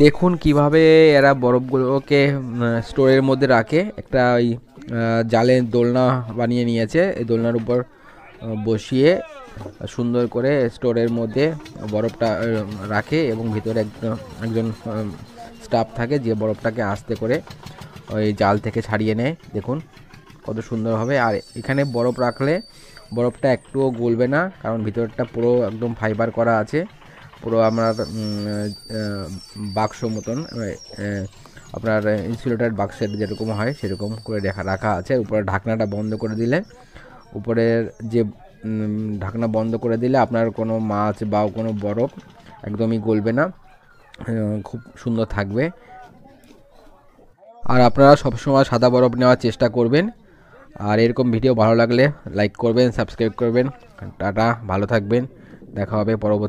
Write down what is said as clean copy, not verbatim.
দেখুন কিভাবে এরা বরফগুলোকে স্টোরের মধ্যে রাখে। একটা ওই জালের দোলনা বানিয়ে নিয়েছে, এই দোলনার উপর বসিয়ে সুন্দর করে স্টোরের মধ্যে বরফটা রাখে এবং ভিতরে একজন স্টাফ থাকে যে বরফটাকে আস্তে করে ওই জাল থেকে ছাড়িয়ে নেয়। দেখুন কত সুন্দরভাবে। আর এখানে বরফ রাখলে বরফটা একটুও গলবে না, কারণ ভিতরটা পুরো একদম ফাইবার করা আছে, পুরো আপনার বাক্স মতন, আপনার ইনসুলেটেড বাক্সের যেরকম হয় সেরকম করে রাখা আছে। উপরে ঢাকনাটা বন্ধ করে দিলে, উপরের যে ঢাকনা বন্ধ করে দিলে আপনার কোনো মাছ বা কোনো বরফ একদমই গলবে না, খুব সুন্দর থাকবে। আর আপনারা সবসময় সাদা বরফ নেওয়ার চেষ্টা করবেন। আর এরকম ভিডিও ভালো লাগলে লাইক করবেন, সাবস্ক্রাইব করবেন। টাটা, ভালো থাকবেন, দেখা হবে পরবর্তী।